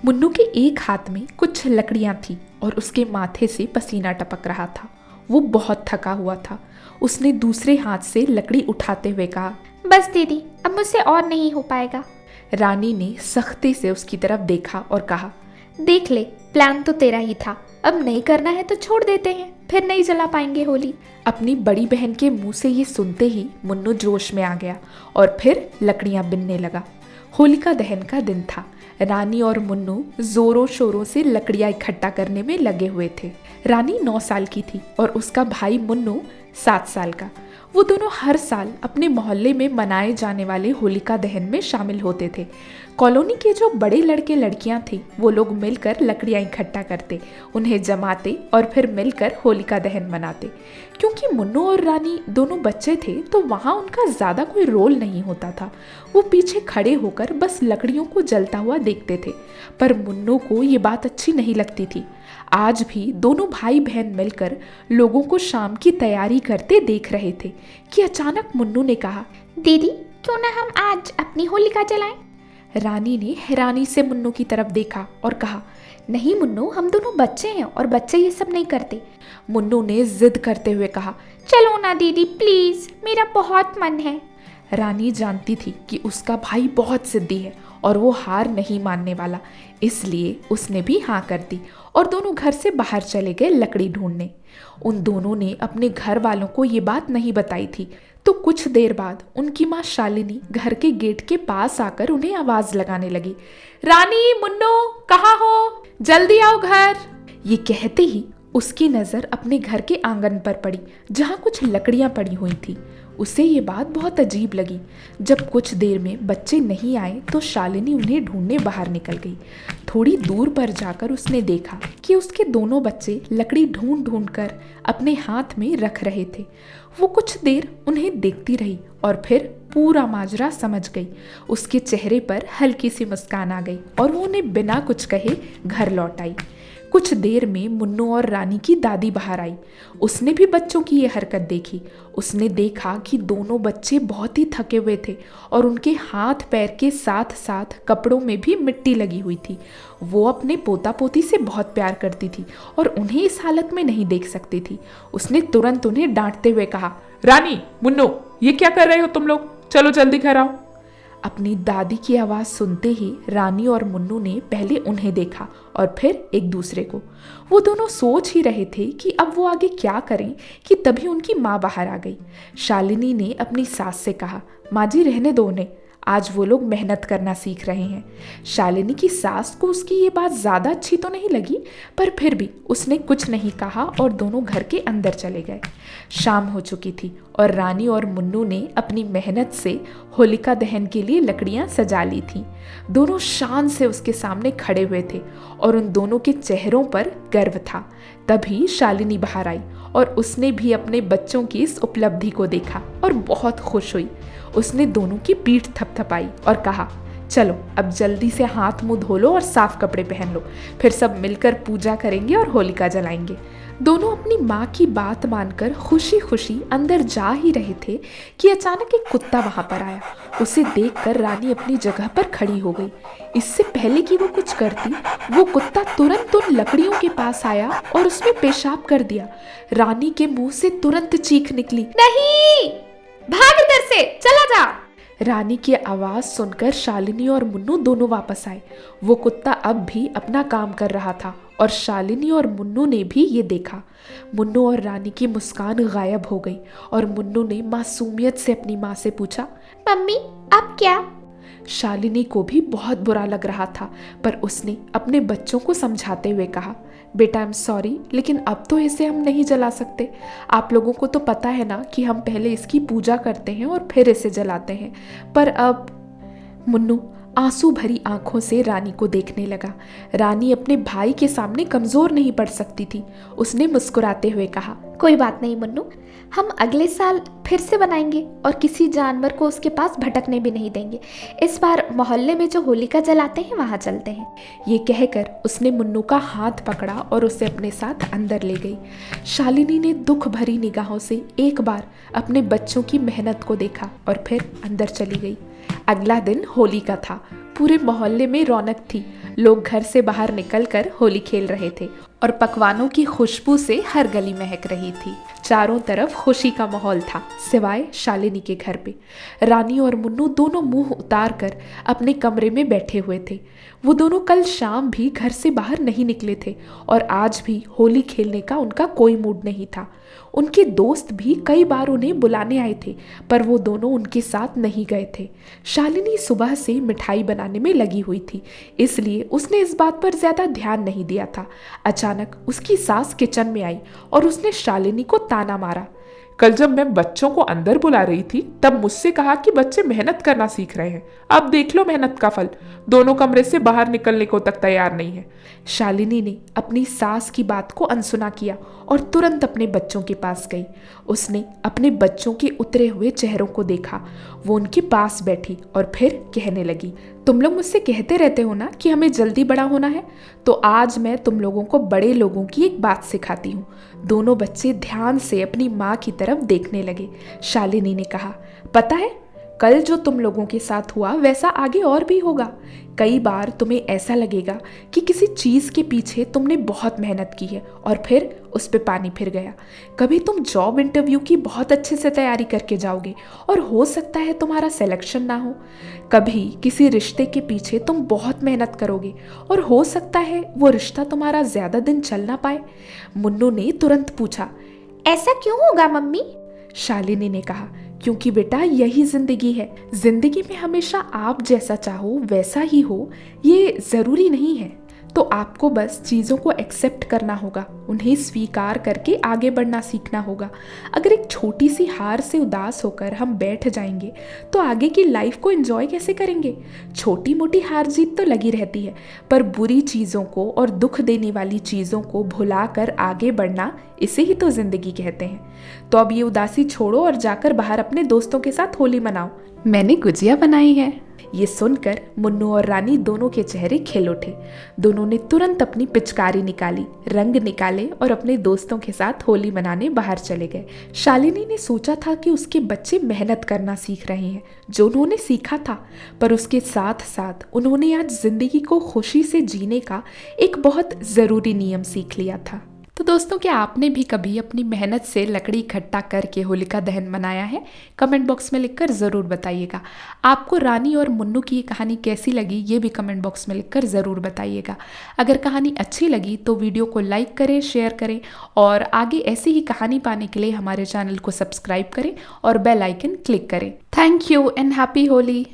मुन्नू के एक हाथ में कुछ लकड़ियां थी और उसके माथे से पसीना टपक रहा था। वो बहुत थका हुआ था। उसने दूसरे हाथ से लकड़ी उठाते हुए कहा, बस दीदी, अब मुझसे और नहीं हो पाएगा। रानी ने सख्ती से उसकी तरफ देखा और कहा, देख ले, प्लान तो तेरा ही था, अब नहीं करना है तो छोड़ देते हैं, फिर नहीं जला पाएंगे होली। अपनी बड़ी बहन के मुंह से ये सुनते ही मुन्नू जोश में आ गया और फिर लकड़ियां बिनने लगा। होलिका दहन का दिन था। रानी और मुन्नू जोरों शोरों से लकड़ियां इकट्ठा करने में लगे हुए थे। रानी 9 साल की थी और उसका भाई मुन्नू 7 साल का। वो दोनों हर साल अपने मोहल्ले में मनाए जाने वाले होलिका दहन में शामिल होते थे। कॉलोनी के जो बड़े लड़के लड़कियां थी वो लोग मिलकर लकड़ियां इकट्ठा करते, उन्हें जमाते और फिर मिलकर होलिका दहन मनाते। क्योंकि मुन्नू और रानी दोनों बच्चे थे तो वहाँ उनका ज़्यादा कोई रोल नहीं होता था। वो पीछे खड़े होकर बस लकड़ियों को जलता हुआ देखते थे। पर मुन्नू को ये बात अच्छी नहीं लगती थी। आज भी दोनों भाई बहन मिलकर लोगों को शाम की तैयारी करते देख रहे थे कि अचानक मुन्नू ने कहा, दीदी, क्यों ना हम आज अपनी होलिका जलाएं? रानी ने हैरानी से मुन्नू की तरफ देखा और कहा, नहीं मुन्नू, हम दोनों बच्चे हैं और बच्चे ये सब नहीं करते। मुन्नू ने जिद करते हुए कहा, चलो ना दीदी प्लीज, मेरा बहुत मन है। रानी जानती थी कि उसका भाई बहुत जिद्दी है और वो हार नहीं मानने वाला, इसलिए उसने भी हाँ कर दी और दोनों घर से बाहर चले गए लकड़ी ढूंढने। उन दोनों ने अपने घर वालों को ये बात नहीं बताई थी। तो कुछ देर बाद उनकी माँ शालिनी घर के गेट के पास आकर उन्हें आवाज लगाने लगी, रानी, मुन्नू, कहाँ हो? जल्दी आओ घर। ये कहते ही उसकी नज़र अपने घर के आंगन पर पड़ी जहाँ कुछ लकड़ियाँ पड़ी हुई थी। उसे ये बात बहुत अजीब लगी। जब कुछ देर में बच्चे नहीं आए तो शालिनी उन्हें ढूंढने बाहर निकल गई। थोड़ी दूर पर जाकर उसने देखा कि उसके दोनों बच्चे लकड़ी ढूंढ ढूंढ कर अपने हाथ में रख रहे थे। वो कुछ देर उन्हें देखती रही और फिर पूरा माजरा समझ गई। उसके चेहरे पर हल्की सी मुस्कान आ गई और वो उन्हें बिना कुछ कहे घर लौट आई। कुछ देर में मुन्नू और रानी की दादी बाहर आई। उसने भी बच्चों की ये हरकत देखी। उसने देखा कि दोनों बच्चे बहुत ही थके हुए थे और उनके हाथ पैर के साथ साथ कपड़ों में भी मिट्टी लगी हुई थी। वो अपने पोता पोती से बहुत प्यार करती थी और उन्हें इस हालत में नहीं देख सकती थी। उसने तुरंत उन्हें डांटते हुए कहा, रानी, मुन्नू, ये क्या कर रहे हो तुम लोग? चलो जल्दी घर आओ। अपनी दादी की आवाज़ सुनते ही रानी और मुन्नू ने पहले उन्हें देखा और फिर एक दूसरे को। वो दोनों सोच ही रहे थे कि अब वो आगे क्या करें कि तभी उनकी माँ बाहर आ गई। शालिनी ने अपनी सास से कहा, माँ जी रहने दो उन्हें, आज वो लोग मेहनत करना सीख रहे हैं। शालिनी की सास को उसकी ये बात ज़्यादा अच्छी तो नहीं लगी, पर फिर भी उसने कुछ नहीं कहा और दोनों घर के अंदर चले गए। शाम हो चुकी थी और रानी और मुन्नू ने अपनी मेहनत से होलिका दहन के लिए लकड़ियां सजा ली थीं। दोनों शान से उसके सामने खड़े हुए थे और उन दोनों के चेहरों पर गर्व था। तभी शालिनी बाहर आई और उसने भी अपने बच्चों की इस उपलब्धि को देखा और बहुत खुश हुई। उसने दोनों की पीठ थपथपाई और कहा, चलो अब जल्दी से हाथ मुंह धो लो और साफ कपड़े पहन लो, फिर सब मिलकर पूजा करेंगे और होलिका जलाएंगे। दोनों अपनी माँ की बात मानकर खुशी खुशी अंदर जा ही रहे थे कि अचानक एक कुत्ता वहां पर आया। उसे देखकर रानी अपनी जगह पर खड़ी हो गई। इससे पहले कि वो कुछ करती, वो कुत्ता तुरंत उन लकड़ियों के पास आया और उसमें पेशाब कर दिया। रानी के मुंह से तुरंत चीख निकली, नहीं, भाग इधर से, चला जा। रानी की आवाज सुनकर शालिनी और मुन्नू दोनों वापस आए। वो कुत्ता अब भी अपना काम कर रहा था और शालिनी और मुन्नू ने भी ये देखा। मुन्नू और रानी की मुस्कान गायब हो गई और मुन्नू ने मासूमियत से अपनी माँ से पूछा, मम्मी अब क्या? शालिनी को भी बहुत बुरा लग रहा था, पर उसने अपने बच्चों को समझाते हुए कहा, बेटा, आई एम सॉरी, लेकिन अब तो इसे हम नहीं जला सकते। आप लोगों को तो पता है ना कि हम पहले इसकी पूजा करते हैं और फिर इसे जलाते हैं, पर अब। मुन्नू आंसू भरी आंखों से रानी को देखने लगा। रानी अपने भाई के सामने कमजोर नहीं पड़ सकती थी। उसने मुस्कुराते हुए कहा, कोई बात नहीं मुन्नू, हम अगले साल फिर से बनाएंगे और किसी जानवर को उसके पास भटकने भी नहीं देंगे। इस बार मोहल्ले में जो होलिका जलाते हैं वहां चलते हैं। ये कहकर उसने मुन्नू का हाथ पकड़ा और उसे अपने साथ अंदर ले गई। शालिनी ने दुख भरी निगाहों से एक बार अपने बच्चों की मेहनत को देखा और फिर अंदर चली गई। अगला दिन होली का था। पूरे मोहल्ले में रौनक थी। लोग घर से बाहर निकलकर होली खेल रहे थे और पकवानों की खुशबू से हर गली महक रही थी। चारों तरफ खुशी का माहौल था सिवाय शालिनी के घर पे। रानी और मुन्नू दोनों मुंह उतार कर अपने कमरे में बैठे हुए थे। वो दोनों कल शाम भी घर से बाहर नहीं निकले थे और आज भी होली खेलने का उनका कोई मूड नहीं था। उनके दोस्त भी कई बार उन्हें बुलाने आए थे पर वो दोनों उनके साथ नहीं गए थे। शालिनी सुबह से मिठाई बनाने में लगी हुई थी, इसलिए उसने इस बात पर ज़्यादा ध्यान नहीं दिया था। अचानक उसकी सास किचन में आई और उसने शालिनी को ताना मारा। कल जब मैं बच्चों को अंदर बुला रही थी तब मुझसे कहा कि बच्चे मेहनत करना सीख रहे हैं। अब देख लो मेहनत का फल, दोनों कमरे से बाहर निकलने को तक तैयार नहीं है। शालिनी ने अपनी सास की बात को अनसुना किया और तुरंत अपने बच्चों के पास गई। उसने अपने बच्चों के उतरे हुए चेहरों को देखा। वो उनके पास बैठी और फिर कहने लगी, तुम लोग मुझसे कहते रहते हो ना कि हमें जल्दी बड़ा होना है, तो आज मैं तुम लोगों को बड़े लोगों की एक बात सिखाती हूँ। दोनों बच्चे ध्यान से अपनी माँ की तरफ देखने लगे। शालिनी ने कहा, पता है कल जो तुम लोगों के साथ हुआ वैसा आगे और भी होगा। कई बार तुम्हें ऐसा लगेगा कि किसी चीज़ के पीछे तुमने बहुत मेहनत की है और फिर उस पे पानी फिर गया। कभी तुम जॉब इंटरव्यू की बहुत अच्छे से तैयारी करके जाओगे और हो सकता है तुम्हारा सिलेक्शन ना हो। कभी किसी रिश्ते के पीछे तुम बहुत मेहनत करोगे और हो सकता है वो रिश्ता तुम्हारा ज़्यादा दिन चल ना पाए। मुन्नू ने तुरंत पूछा, ऐसा क्यों होगा मम्मी? शालिनी ने कहा, क्योंकि बेटा यही जिंदगी है। जिंदगी में हमेशा आप जैसा चाहो वैसा ही हो ये ज़रूरी नहीं है। तो आपको बस चीज़ों को एक्सेप्ट करना होगा, उन्हें स्वीकार करके आगे बढ़ना सीखना होगा। अगर एक छोटी सी हार से उदास होकर हम बैठ जाएंगे तो आगे की लाइफ को एंजॉय कैसे करेंगे। छोटी मोटी हार जीत तो लगी रहती है, पर बुरी चीज़ों को और दुख देने वाली चीज़ों को भुलाकर आगे बढ़ना, इसे ही तो ज़िंदगी कहते हैं। तो अब ये उदासी छोड़ो और जाकर बाहर अपने दोस्तों के साथ होली मनाओ। मैंने गुजिया बनाई है। ये सुनकर मुन्नू और रानी दोनों के चेहरे खिल उठे। दोनों ने तुरंत अपनी पिचकारी निकाली, रंग निकाले और अपने दोस्तों के साथ होली मनाने बाहर चले गए। शालिनी ने सोचा था कि उसके बच्चे मेहनत करना सीख रहे हैं, जो उन्होंने सीखा था, पर उसके साथ साथ उन्होंने आज जिंदगी को खुशी से जीने का एक बहुत ज़रूरी नियम सीख लिया था। तो दोस्तों, क्या आपने भी कभी अपनी मेहनत से लकड़ी इकट्ठा करके होलिका दहन मनाया है? कमेंट बॉक्स में लिखकर ज़रूर बताइएगा। आपको रानी और मुन्नू की ये कहानी कैसी लगी ये भी कमेंट बॉक्स में लिखकर ज़रूर बताइएगा। अगर कहानी अच्छी लगी तो वीडियो को लाइक करें, शेयर करें और आगे ऐसी ही कहानी पाने के लिए हमारे चैनल को सब्सक्राइब करें और बेल आइकन क्लिक करें। Thank you and happy Holi.